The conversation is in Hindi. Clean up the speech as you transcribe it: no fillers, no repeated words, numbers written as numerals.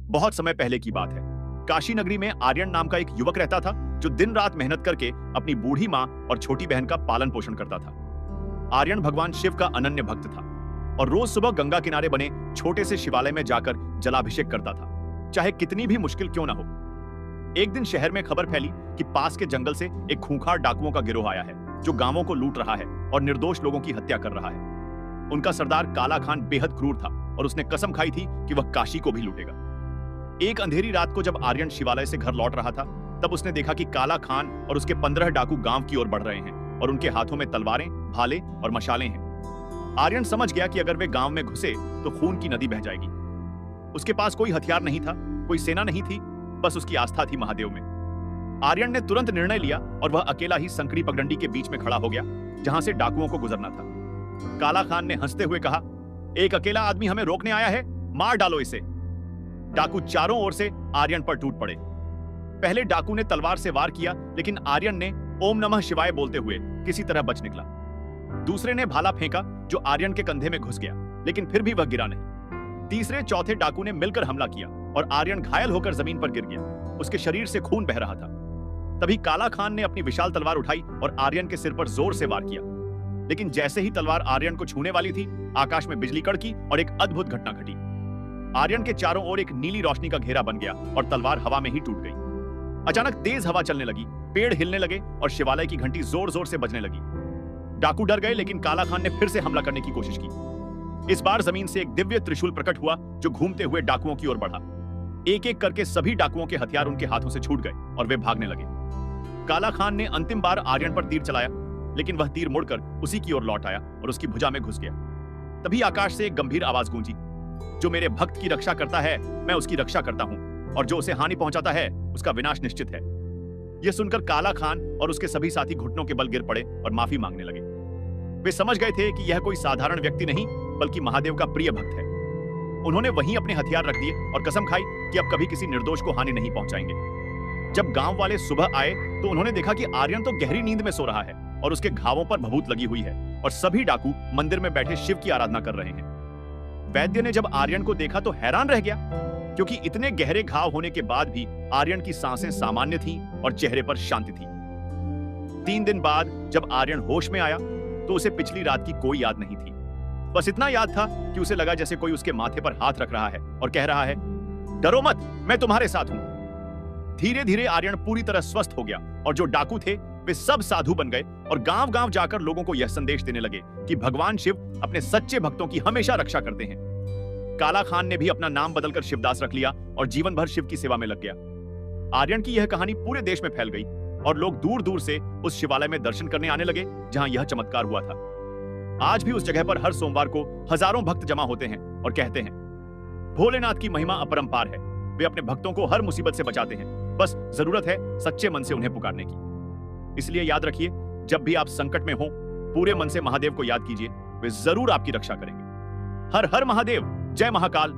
बहुत समय पहले की बात है। काशी नगरी में आर्यन नाम का एक युवक रहता था जो दिन रात मेहनत करके अपनी बूढ़ी माँ और छोटी बहन का पालन पोषण करता था। आर्यन भगवान शिव का अनन्य भक्त था और रोज सुबह गंगा किनारे बने छोटे से शिवालय में जाकर जलाभिषेक करता था, चाहे कितनी भी मुश्किल क्यों ना हो। एक दिन शहर में खबर फैली कि पास के जंगल से एक खूंखार डाकुओं का गिरोह आया है जो गांवों को लूट रहा है और निर्दोष लोगों की हत्या कर रहा है। उनका सरदार काला खान बेहद क्रूर था और उसने कसम खाई थी कि वह काशी को भी लूटेगा। एक अंधेरी रात को जब आर्यन शिवालय से घर लौट रहा था, तब उसने देखा कि काला खान और उसके 15 डाकू गांव की ओर बढ़ रहे हैं और उनके हाथों में तलवारें, भाले और मशालें हैं। आर्यन समझ गया कि अगर वे गांव में घुसे तो खून की नदी बह जाएगी। उसके पास कोई हथियार नहीं था, कोई सेना नहीं थी, बस उसकी आस्था थी महादेव में। आर्यन ने तुरंत निर्णय लिया और वह अकेला ही संकरी पगडंडी के बीच में खड़ा हो गया जहां से डाकुओं को गुजरना था। काला खान ने हंसते हुए कहा, एक अकेला आदमी हमें रोकने आया है, मार डालो इसे। डाकू चारों ओर से आर्यन पर टूट पड़े। पहले डाकू ने तलवार से वार किया, लेकिन आर्यन ने ओम नमः शिवाय बोलते हुए किसी तरह बच निकला। दूसरे ने भाला फेंका जो आर्यन के कंधे में घुस गया, लेकिन फिर भी वह गिरा नहीं। तीसरे चौथे डाकू ने मिलकर हमला किया और आर्यन घायल होकर जमीन पर गिर गया। उसके शरीर से खून बह रहा था। तभी काला खान ने अपनी विशाल तलवार उठाई और आर्यन के सिर पर जोर से वार किया, लेकिन जैसे ही तलवार आर्यन को छूने वाली थी, आकाश में बिजली कड़की और एक अद्भुत घटना घटी। आर्यन के चारों ओर एक नीली रोशनी का घेरा बन गया और तलवार हवा में ही टूट गई। अचानक तेज हवा चलने लगी, पेड़ हिलने लगे और शिवालय की घंटी जोर जोर से बजने लगी। डाकू डर गए, लेकिन काला खान ने फिर से हमला करने की कोशिश की। इस बार जमीन से एक दिव्य त्रिशूल प्रकट हुआ जो घूमते हुए डाकुओं की ओर बढ़ा। एक एक करके सभी डाकुओं के हथियार उनके हाथों से छूट गए और वे भागने लगे। काला खान ने अंतिम बार आर्यन पर तीर चलाया, लेकिन वह तीर मुड़कर उसी की ओर लौट आया और उसकी भुजा में घुस गया। तभी आकाश से एक गंभीर आवाज गूंजी, जो मेरे भक्त की रक्षा करता है, मैं उसकी रक्षा करता हूं, और जो उसे हानि पहुंचाता है, उसका विनाश निश्चित है। यह सुनकर काला खान और उसके सभी साथी घुटनों के बल गिर पड़े और माफी मांगने लगे। वे समझ गए थे कि यह कोई साधारण व्यक्ति नहीं, बल्कि महादेव का प्रिय भक्त है। उन्होंने वहीं अपने हथियार रख दिए और कसम खाई कि अब कभी किसी निर्दोष को हानि नहीं पहुंचाएंगे। जब गांव वाले सुबह आए तो उन्होंने देखा कि आर्यन तो गहरी नींद में सो रहा है और उसके घावों पर भभूत लगी हुई है और सभी डाकू मंदिर में बैठे शिव की आराधना कर रहे हैं। वैद्य ने जब आर्यन को देखा तो हैरान रह गया, क्योंकि इतने गहरे घाव होने के बाद भी आर्यन की सांसें सामान्य थीं और चेहरे पर शांति थी। 3 दिन बाद जब आर्यन होश में आया तो उसे पिछली रात की कोई याद नहीं थी। बस इतना याद था कि उसे लगा जैसे कोई उसके माथे पर हाथ रख रहा है और कह रहा है, डरो मत, मैं तुम्हारे साथ हूं। धीरे धीरे आर्यन पूरी तरह स्वस्थ हो गया और जो डाकू थे वे सब साधु बन गए और गांव गांव जाकर लोगों को यह संदेश देने लगे कि भगवान शिव अपने सच्चे भक्तों की हमेशा रक्षा करते हैं। काला खान ने भी अपना नाम बदलकर शिवदास रख लिया और जीवन भर शिव की सेवा में लग गया। आर्यन की यह कहानी पूरे देश में फैल गई और लोग दूर दूर से उस शिवालय में दर्शन करने आने लगे जहां यह चमत्कार हुआ था। आज भी उस जगह पर हर सोमवार को हजारों भक्त जमा होते हैं और कहते हैं, भोलेनाथ की महिमा अपरंपार है, वे अपने भक्तों को हर मुसीबत से बचाते हैं, बस जरूरत है सच्चे मन से उन्हें पुकारने की। इसलिए याद रखिए, जब भी आप संकट में हो, पूरे मन से महादेव को याद कीजिए, वे जरूर आपकी रक्षा करेंगे। हर हर महादेव, जय महाकाल।